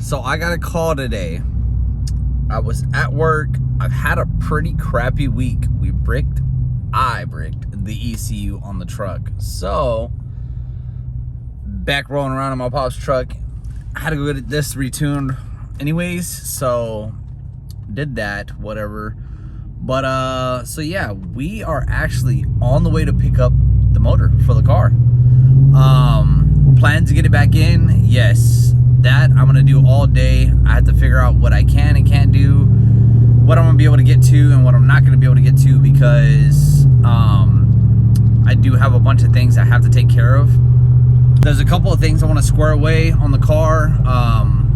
So I got a call today. I was at work. I've had a pretty crappy week. I bricked the ECU on the truck. So, back rolling around in my pop's truck. I had to go get this retuned anyways. So, did that, whatever. But, so yeah, we are actually on the way to pick up the motor for the car. Plan to get it back in? Yes. That I'm gonna do all day. I have to figure out what I can and can't do, what I'm gonna be able to get to and what I'm not gonna be able to get to, because I do have a bunch of things I have to take care of. There's a couple of things I want to square away on the car.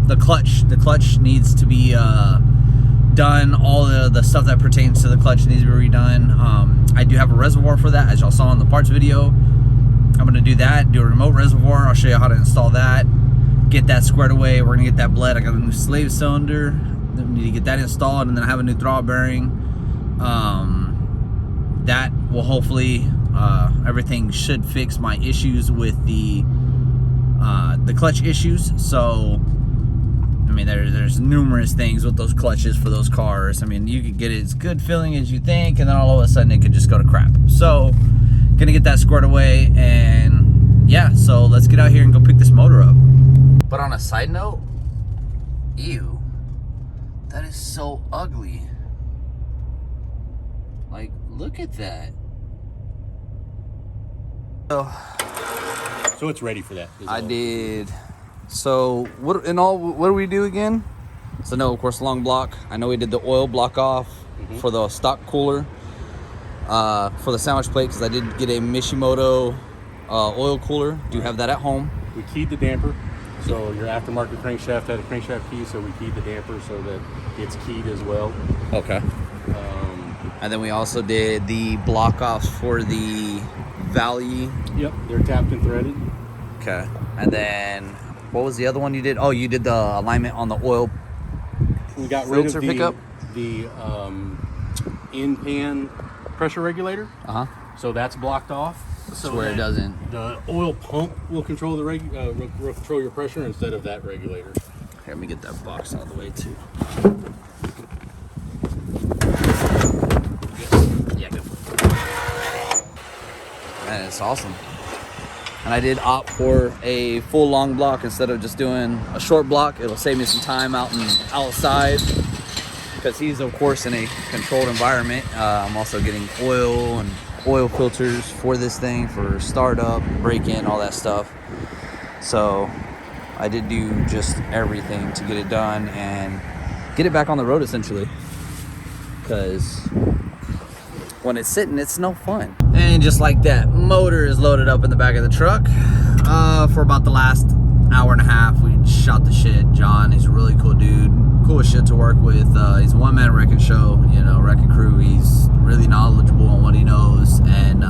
The clutch needs to be done. All the stuff that pertains to the clutch needs to be redone. I do have a reservoir for that, as y'all saw in the parts video. I'm gonna do that, do a remote reservoir. I'll show you how to install that, get that squared away. We're gonna get that bled. I got a new slave cylinder, then we need to get that installed, and then I have a new throttle bearing. That will hopefully, everything should fix my issues with the clutch issues. So I mean, there's numerous things with those clutches for those cars. I mean, you could get it as good feeling as you think, and then all of a sudden it could just go to crap. So gonna get that squared away, and yeah, so let's get out here and go pick this motor up. But on a side note, ew, that is so ugly. Like, look at that. So it's ready for that. I did. So what do we do again? So no, of course, long block. I know we did the oil block off for the stock cooler, for the sandwich plate, because I did get a Mishimoto oil cooler. Do have that at home. We keyed the damper. So your aftermarket crankshaft had a crankshaft key, so we keyed the damper so that it's keyed as well. Okay. And then we also did the block offs for the Valley. Yep, they're tapped and threaded. Okay. And then what was the other one you did? Oh, you did the alignment on the oil. We got rid of pickup? the in-pan pressure regulator. So that's blocked off. So where it doesn't. The oil pump will control the will control your pressure instead of that regulator. Here, let me get that box out of the way too. Yeah, good. And it's awesome. And I did opt for a full long block instead of just doing a short block. It'll save me some time outside, because he's of course in a controlled environment. I'm also getting oil and oil filters for this thing for startup, break-in, all that stuff. So I did do just everything to get it done and get it back on the road, essentially, because when it's sitting, it's no fun. And just like that, motor is loaded up in the back of the truck. For about the last hour and a half, we shot the shit. John, he's a really cool dude, cool as shit to work with. He's a one-man wrecking show, wrecking crew. He's really knowledgeable on what he knows, and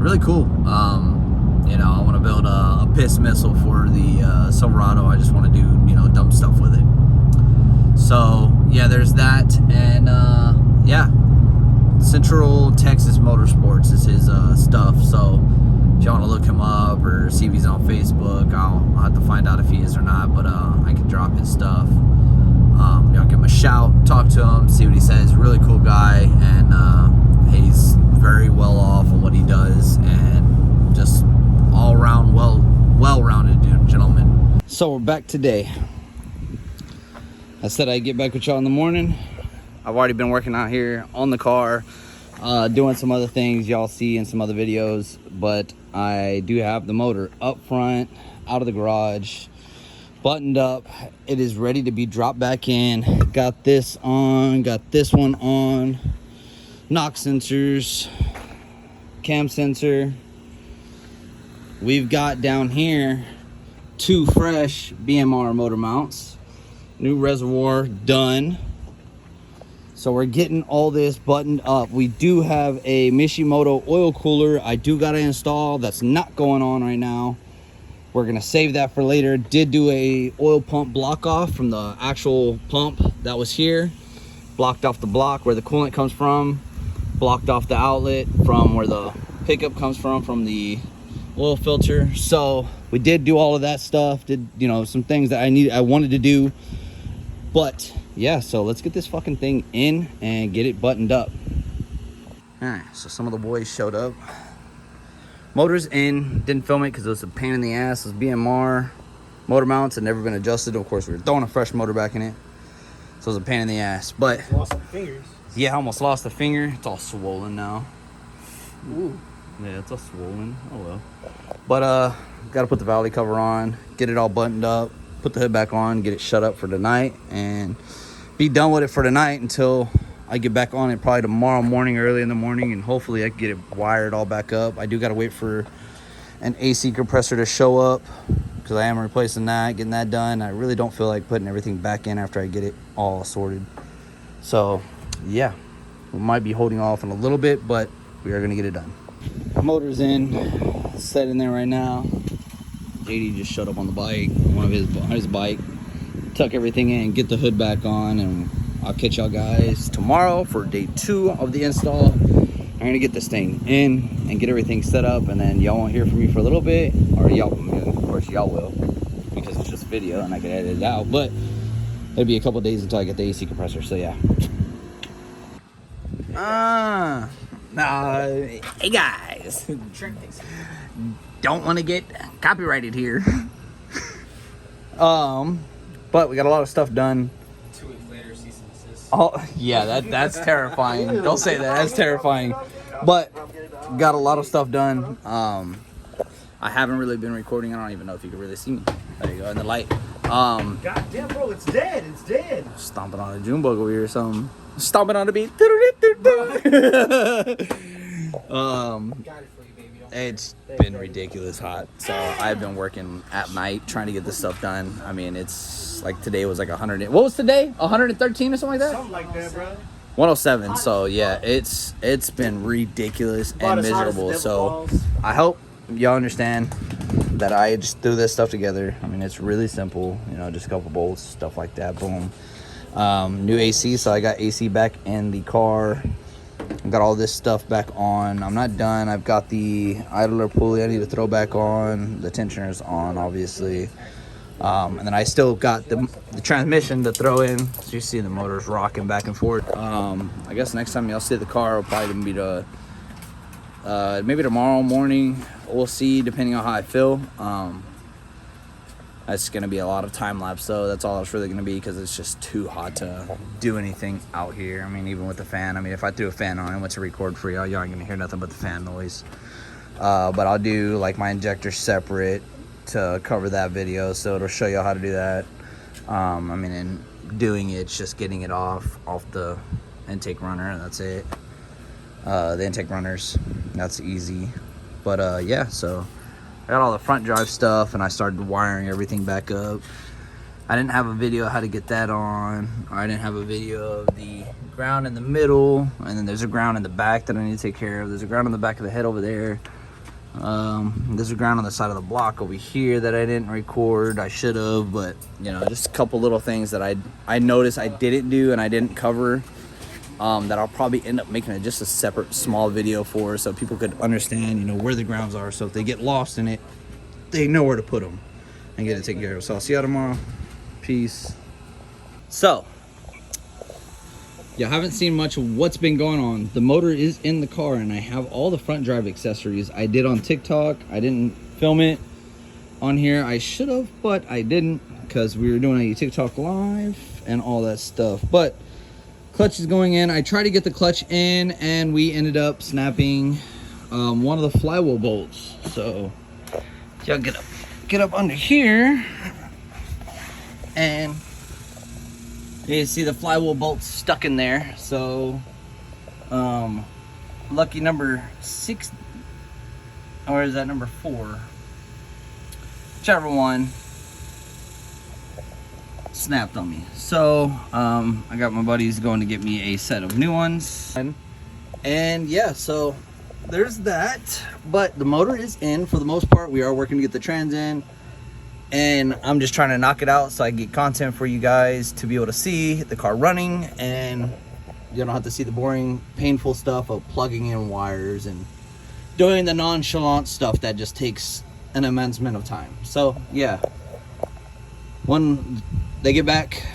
really cool. I want to build a piss missile for the Silverado. I just want to do dumb stuff with it. So yeah, there's that, and yeah, Central Texas Motorsports is his stuff. So if you want to look him up or see if he's on Facebook, I'll have to find out if he is or not, but I can drop his stuff. Y'all give him a shout, talk to him, see what he says. Really cool guy, and he's very well off on what he does, and just all around well-rounded gentleman. So we're back today. I said I'd get back with y'all in the morning. I've already been working out here on the car, doing some other things y'all see in some other videos, but I do have the motor up front, out of the garage, buttoned up. It is ready to be dropped back in. Got this on, got this one on, knock sensors, cam sensor. We've got down here 2 fresh BMR motor mounts, new reservoir done. So we're getting all this buttoned up. We do have a Mishimoto oil cooler I do gotta install. That's not going on right now. We're gonna save that for later. Did do a oil pump block off from the actual pump that was here. Blocked off the block where the coolant comes from. Blocked off the outlet from where the pickup comes from the oil filter. So we did do all of that stuff, did, you know, some things that I wanted to do. But yeah, so let's get this fucking thing in and get it buttoned up. All right, so some of the boys showed up. Motor's in, didn't film it because it was a pain in the ass. It was BMR. Motor mounts had never been adjusted. Of course, we were throwing a fresh motor back in it. So it was a pain in the ass. But Lost some fingers. yeah, I almost lost a finger. It's all swollen now. Ooh. Yeah, it's all swollen. Oh well. But gotta put the valley cover on, get it all buttoned up, put the hood back on, get it shut up for tonight, and be done with it for tonight until I get back on it probably tomorrow morning, early in the morning, and hopefully I can get it wired all back up. I do gotta wait for an AC compressor to show up because I am replacing that, getting that done. I really don't feel like putting everything back in after I get it all sorted. So yeah, we might be holding off in a little bit, but we are gonna get it done. Motor's in, set in there right now. JD just showed up on the bike, on his bike, tuck everything in, get the hood back on, and I'll catch y'all guys tomorrow for day 2 of the install. I'm gonna get this thing in and get everything set up, and then y'all won't hear from me for a little bit, or y'all, of course y'all will, because it's just video and I can edit it out, but it'll be a couple days until I get the AC compressor, so yeah. Hey guys, don't want to get copyrighted here. But we got a lot of stuff done. 2 weeks later, cease and desist. Oh yeah, that's terrifying. Don't say that. That's terrifying. But got a lot of stuff done. I haven't really been recording. I don't even know if you can really see me. There you go, in the light. God damn, bro, it's dead. It's dead. Stomping on a June bug over here or something. Stomping on the beat. Got it for you, baby. Don't It's been ridiculous hot. So I've been working at night trying to get this stuff done. I mean, it's like today was like 100. What was today? 113 or something like that? Something like that, bro. 107. So yeah, it's been ridiculous and miserable. So I hope y'all understand that I just threw this stuff together. I mean, it's really simple, you know, just a couple bolts, stuff like that. Boom. New AC, so I got AC back in the car. I've got all this stuff back on. I'm not done. I've got the idler pulley I need to throw back on. The tensioner's on, obviously. And then I still got the transmission to throw in. So you see the motor's rocking back and forth. I guess next time y'all see the car, it'll probably be maybe tomorrow morning. We'll see, depending on how I feel. That's gonna be a lot of time lapse though. That's all it's really gonna be, because it's just too hot to do anything out here. I mean, even with the fan. I mean, if I threw a fan on and went to record for y'all, y'all ain't gonna hear nothing but the fan noise. But I'll do like my injector separate to cover that video, so it'll show y'all how to do that. I mean, in doing it, it's just getting it off the intake runner, and that's it. The intake runners, that's easy. But yeah, so I got all the front drive stuff, and I started wiring everything back up. I didn't have a video of how to get that on. I didn't have a video of the ground in the middle, and then there's a ground in the back that I need to take care of. There's a ground on the back of the head over there. There's a ground on the side of the block over here that I didn't record. I should have, but you know, just a couple little things that I noticed I didn't do and I didn't cover. That I'll probably end up making just a separate small video for, so people could understand, you know, where the grounds are. So if they get lost in it, they know where to put them and get it taken care of. So I'll see y'all tomorrow. Peace. So, you haven't seen much of what's been going on. The motor is in the car, and I have all the front drive accessories I did on TikTok. I didn't film it on here. I should have, but I didn't, because we were doing a TikTok live and all that stuff. But clutch is going in. I tried to get the clutch in, and we ended up snapping one of the flywheel bolts. So y'all get up under here, and you see the flywheel bolts stuck in there. So lucky number 6, or is that number 4? Whichever one snapped on me. So I got my buddies going to get me a set of new ones, and yeah, so there's that. But the motor is in for the most part. We are working to get the trans in, and I'm just trying to knock it out so I get content for you guys to be able to see the car running, and you don't have to see the boring, painful stuff of plugging in wires and doing the nonchalant stuff that just takes an immense amount of time. So yeah, when they get back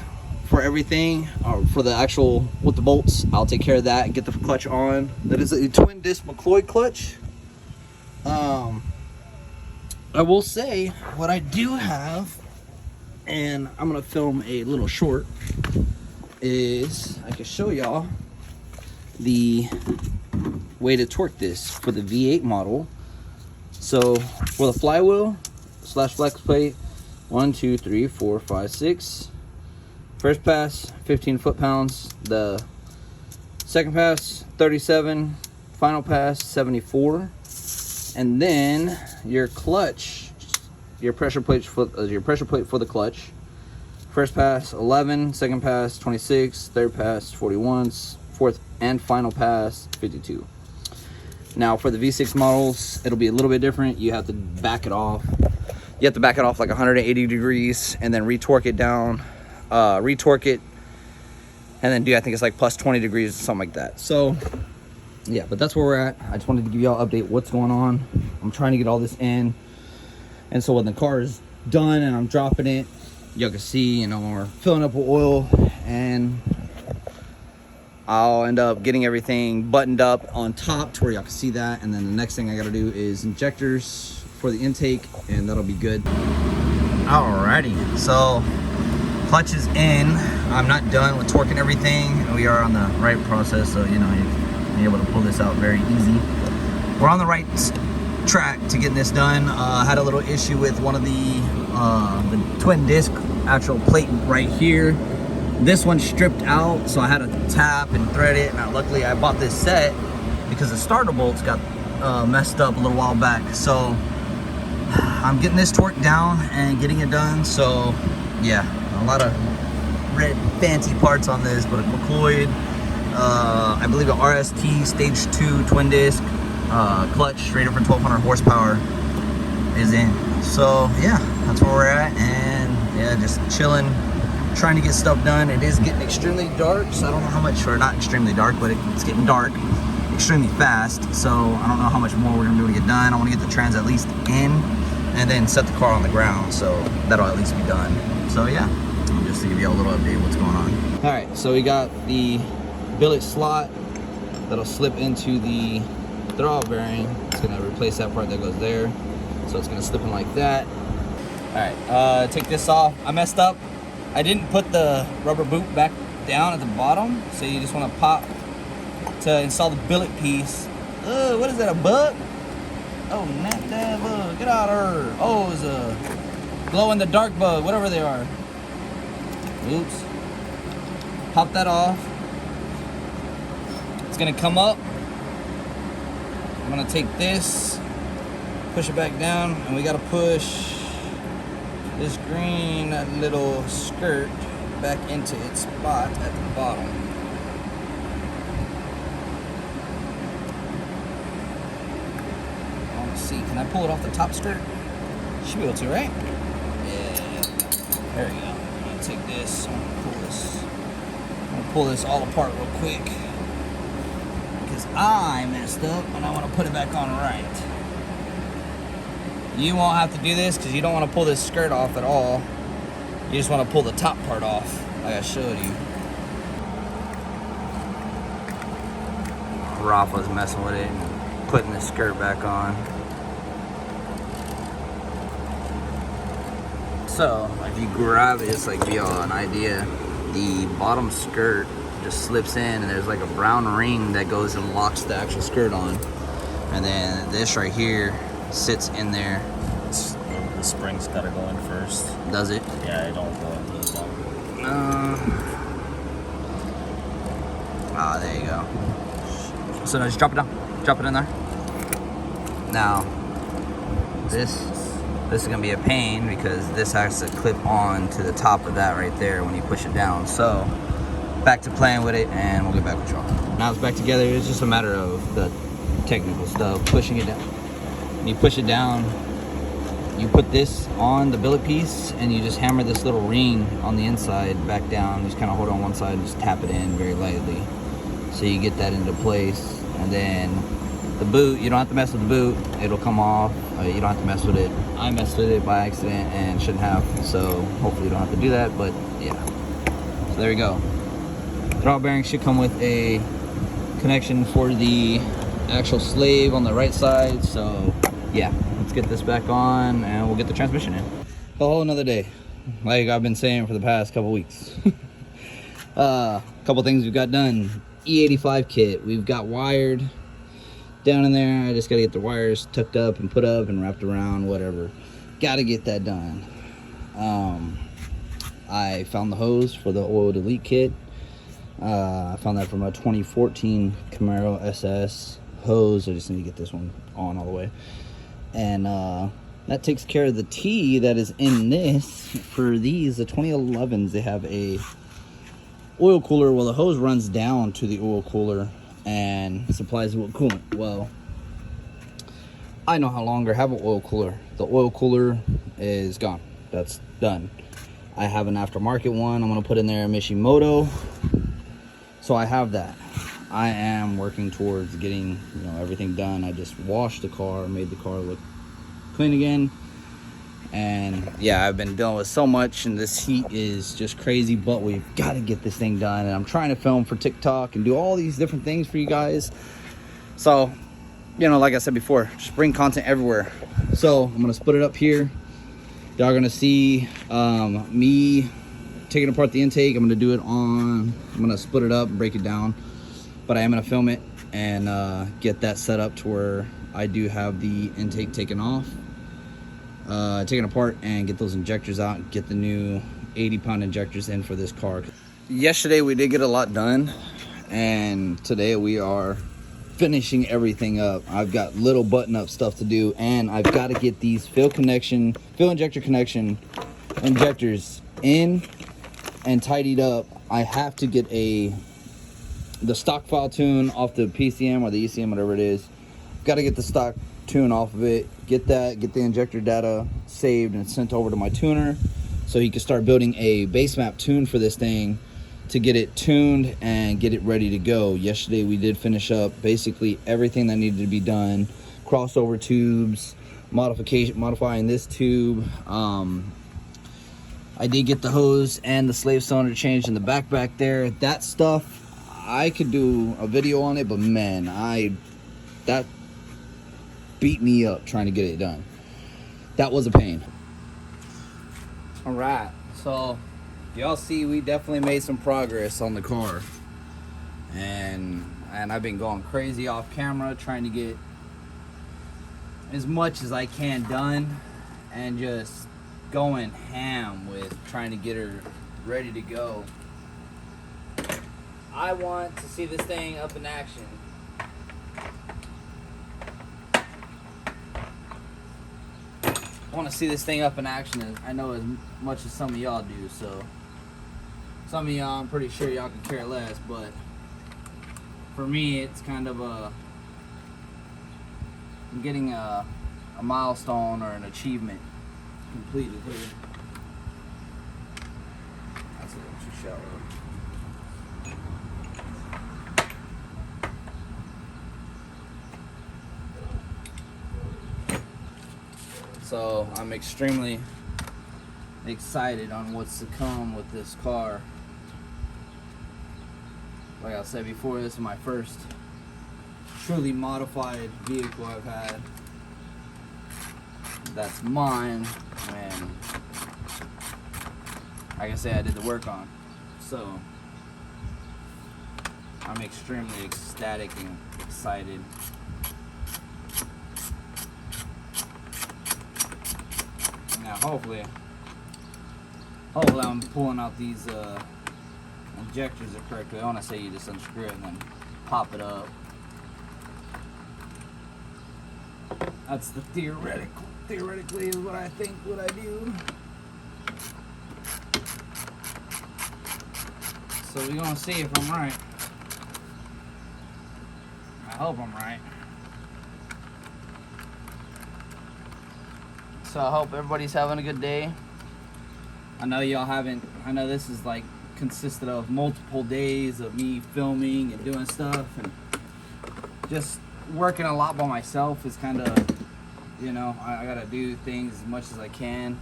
for everything, or for the actual with the bolts, I'll take care of that and get the clutch on. That is a twin disc McCloy clutch. I will say what I do have, and I'm gonna film a little short, is I can show y'all the way to torque this for the V8 model. So for the flywheel slash flex plate, 1, 2, 3, 4, 5, 6. First pass, 15 foot-pounds. The second pass, 37. Final pass, 74. And then your clutch, your pressure plate for the clutch. First pass, 11. Second pass, 26. Third pass, 41. Fourth and final pass, 52. Now for the V6 models, it'll be a little bit different. You have to back it off. You have to back it off like 180 degrees and then retorque it down, retorque it, and then I think it's like plus 20 degrees, something like that. So yeah, but that's where we're at. I just wanted to give y'all an update what's going on. I'm trying to get all this in, and so when the car is done and I'm dropping it, y'all can see, you know, when we're filling up with oil, and I'll end up getting everything buttoned up on top to where y'all can see that. And then the next thing I gotta do is injectors for the intake, and that'll be good. Alrighty, so clutch is in. I'm not done with torquing everything. We are on the right process, so you know, you'll be able to pull this out very easy. We're on the right track to getting this done. I had a little issue with one of the twin disc actual plate right here. This one stripped out, so I had to tap and thread it. Now luckily I bought this set because the starter bolts got messed up a little while back. So I'm getting this torqued down and getting it done. So yeah, a lot of red fancy parts on this, but a McCloy, I believe a RST stage 2 twin disc clutch rated for 1200 horsepower is in. So yeah, that's where we're at, and yeah, just chilling, trying to get stuff done. It is getting extremely dark, so I don't know how much, or not extremely dark, but it's getting dark extremely fast. So I don't know how much more we're gonna be able to get done. I want to get the trans at least in, and then set the car on the ground, so that'll at least be done. So yeah, just to give you a little update what's going on. All right, so we got the billet slot that'll slip into the throttle bearing. It's gonna replace that part that goes there, so it's gonna slip in like that. All right, take this off. I messed up. I didn't put the rubber boot back down at the bottom, so you just want to pop to install the billet piece. What is that, a bug? Oh, not that bug. Get out of her. Oh, it's a glow-in-the-dark bug, whatever they are. Oops. Pop that off. It's gonna come up. I'm gonna take this, push it back down, and we gotta push this green little skirt back into its spot at the bottom. Let's see, can I pull it off the top skirt? Should be able to, right? Yeah, there we go. I'm gonna take this, I'm gonna pull this all apart real quick, because I messed up and I want to put it back on right. You won't have to do this because you don't want to pull this skirt off at all. You just want to pull the top part off, like I showed you. Rafa's messing with it and putting the skirt back on. So, if you grab it, it's like, be an idea. The bottom skirt just slips in, and there's like a brown ring that goes and locks the actual skirt on. And then this right here sits in there. The spring's gotta go in first. Does it? Yeah, it don't go into the bottom. There you go. So now just drop it down. Drop it in there. Now, this is gonna be a pain because this has to clip on to the top of that right there when you push it down. So, back to playing with it, and we'll get back with y'all. Now it's back together. It's just a matter of the technical stuff, pushing it down. When you push it down, you put this on the billet piece, and you just hammer this little ring on the inside back down. Just kind of hold on one side and just tap it in very lightly, so you get that into place. And then The boot, you don't have to mess with the boot. It'll come off. You don't have to mess with it. I messed with it by accident and shouldn't have. So hopefully you don't have to do that. But yeah. So there you go. Throttle bearing should come with a connection for the actual slave on the right side. So yeah, let's get this back on and we'll get the transmission in. A whole another day, like I've been saying for the past couple weeks. Couple things we've got done. E85 kit, we've got wired down in there. I just gotta get the wires tucked up and put up and wrapped around, whatever. Gotta get that done. I found the hose for the oil delete kit. I found that from a 2014 Camaro SS hose. I just need to get this one on all the way. And that takes care of the T that is in this. For these, the 2011s, they have a oil cooler. Well, the hose runs down to the oil cooler and supplies it with coolant. Well, I no longer have an oil cooler. The oil cooler is gone. That's done. I have an aftermarket one. I'm gonna put in there a Mishimoto. So I have that. I am working towards getting, you know, everything done. I just washed the car, made the car look clean again. And yeah, I've been dealing with so much and this heat is just crazy, but we've got to get this thing done. And I'm trying to film for TikTok and do all these different things for you guys. So, you know, like I said before, just bring content everywhere. So I'm gonna split it up here. Y'all gonna see me taking apart the intake. I'm gonna split it up and break it down, but I am gonna film it and get that set up to where I do have the intake taken off, taken apart, and get those injectors out and get the new 80-pound injectors in for this car. Yesterday we did get a lot done, and today we are finishing everything up. I've got little button-up stuff to do, and I've got to get these fill injector connection injectors in and tidied up. I have to get the stock file tune off the PCM or the ECM, whatever it is. Got to get the stock tune off of it, get the injector data saved and sent over to my tuner so he can start building a base map tune for this thing to get it tuned and get it ready to go. Yesterday we did finish up basically everything that needed to be done. Crossover tubes, modifying this tube. I did get the hose and the slave cylinder changed in the back there. That stuff, I could do a video on it, but man, that beat me up trying to get it done. That was a pain. All right, so y'all see we definitely made some progress on the car. And I've been going crazy off camera trying to get as much as I can done and just going ham with trying to get her ready to go. I want to see this thing up in action. I want to see this thing up in action, as I know as much as some of y'all do. So some of y'all, I'm pretty sure y'all can care less, but for me it's kind of I'm getting a milestone or an achievement completed here. That's a little too shallow. So I'm extremely excited on what's to come with this car. Like I said before, this is my first truly modified vehicle I've had. That's mine, and like I said, I did the work on. So I'm extremely ecstatic and excited. Now hopefully I'm pulling out these injectors correctly. I want to say you just unscrew it and then pop it up. That's the theoretically is what I think what I do. So we're gonna see if I'm right. I hope I'm right. So I hope everybody's having a good day. I know y'all haven't, I know this is like consisted of multiple days of me filming and doing stuff and just working a lot by myself is kind of, you know, I gotta do things as much as I can.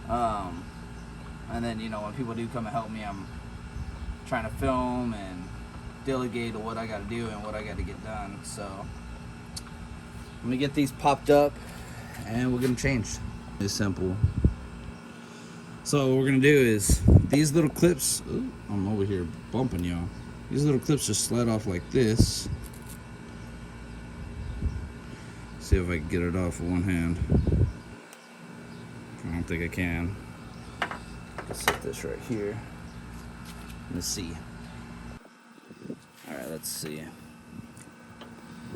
And then, you know, when people do come and help me, I'm trying to film and delegate what I gotta do and what I gotta get done. So I'm gonna get these popped up and we'll get them changed. It's simple. So what we're gonna do is these little clips, ooh, I'm over here bumping y'all. These little clips just slide off like this. See if I can get it off with one hand. I don't think I can. Let's set this right here. Let's see. Alright, let's see.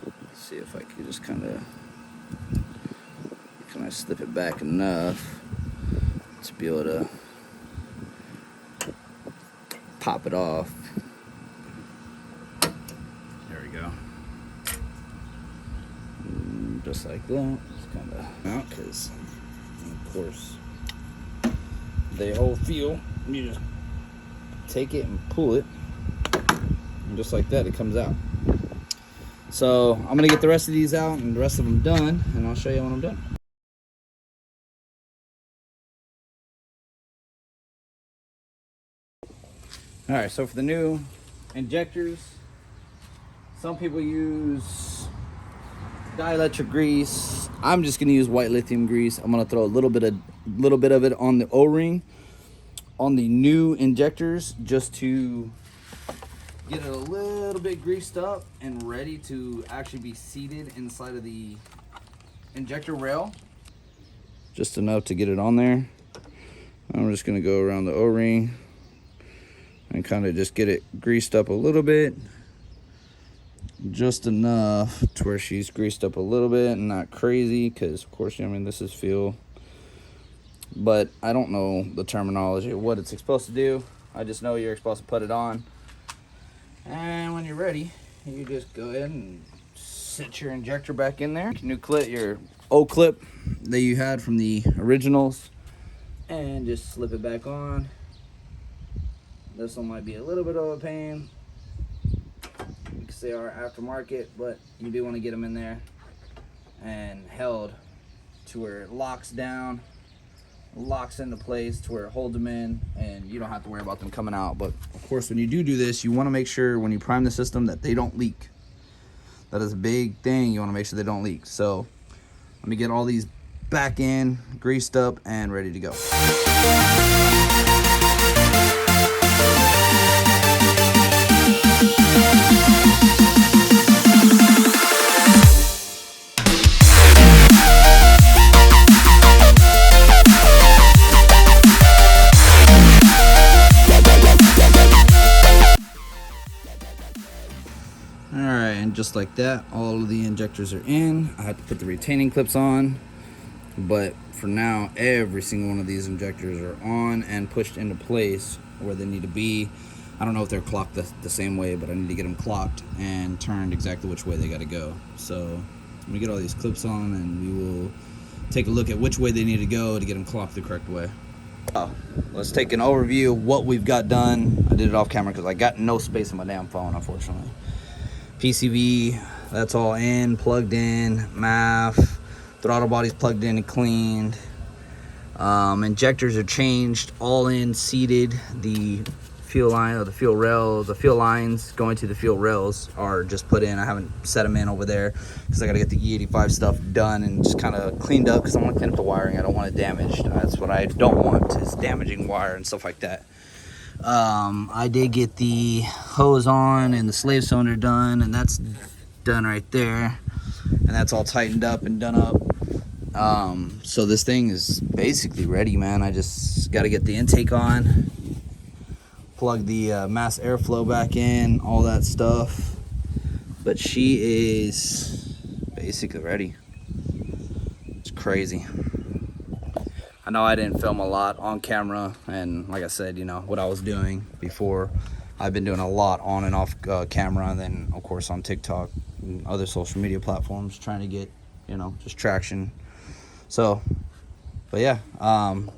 Let's see if I can just kind of, can I slip it back enough to be able to pop it off. There we go. Just like that. It's kind of out because, of course, they hold feel. You just take it and pull it, and just like that, it comes out. So I'm gonna get the rest of these out and the rest of them done, and I'll show you when I'm done. All right, so for the new injectors, some people use dielectric grease. I'm just gonna use white lithium grease. I'm gonna throw a little bit of it on the O-ring on the new injectors just to get it a little bit greased up and ready to actually be seated inside of the injector rail. Just enough to get it on there. I'm just gonna go around the O-ring and kind of just get it greased up a little bit. Just enough to where she's greased up a little bit and not crazy, because of course, I mean, this is fuel. But I don't know the terminology of what it's supposed to do. I just know you're supposed to put it on. And when you're ready, you just go ahead and set your injector back in there. New clip, your O clip that you had from the originals, and just slip it back on. This one might be a little bit of a pain because they are aftermarket, but you do want to get them in there and held to where it locks down, locks into place to where it holds them in, and you don't have to worry about them coming out. But of course, when you do this, you want to make sure when you prime the system that they don't leak. That is a big thing. You want to make sure they don't leak. So let me get all these back in, greased up, and ready to go. Alright, and just like that, all of the injectors are in. I have to put the retaining clips on, but for now, every single one of these injectors are on and pushed into place where they need to be. I don't know if they're clocked the same way, but I need to get them clocked and turned exactly which way they got to go. So let me get all these clips on, and we will take a look at which way they need to go to get them clocked the correct way. Let's take an overview of what we've got done. I did it off camera because I got no space in my damn phone, unfortunately. PCV, that's all in, plugged in. MAF, throttle body's plugged in and cleaned. Injectors are changed, all in, seated. The fuel line, or the fuel rail, the fuel lines going to the fuel rails are just put in. I haven't set them in over there because I got to get the E85 stuff done and just kind of cleaned up because I want to clean up the wiring. I don't want it damaged. That's what I don't want, is damaging wire and stuff like that. I did get the hose on and the slave cylinder done, and that's done right there, and that's all tightened up and done up. So this thing is basically ready, man. I just got to get the intake on, plug the mass airflow back in, all that stuff, but she is basically ready. It's crazy. I know I didn't film a lot on camera, and like I said, you know, what I was doing before, I've been doing a lot on and off camera, and then of course on TikTok and other social media platforms, trying to get, you know, just traction. So, but yeah, I'm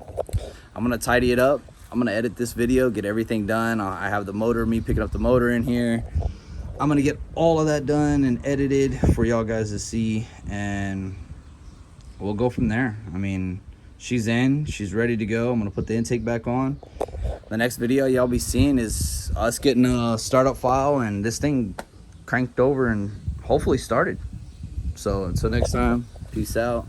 gonna tidy it up. I'm gonna edit this video, get everything done. I have the motor, me picking up the motor in here. I'm gonna get all of that done and edited for y'all guys to see, and we'll go from there. I mean, she's in, she's ready to go. I'm gonna put the intake back on. The next video y'all be seeing is us getting a startup file and this thing cranked over and hopefully started. So until next time, peace out.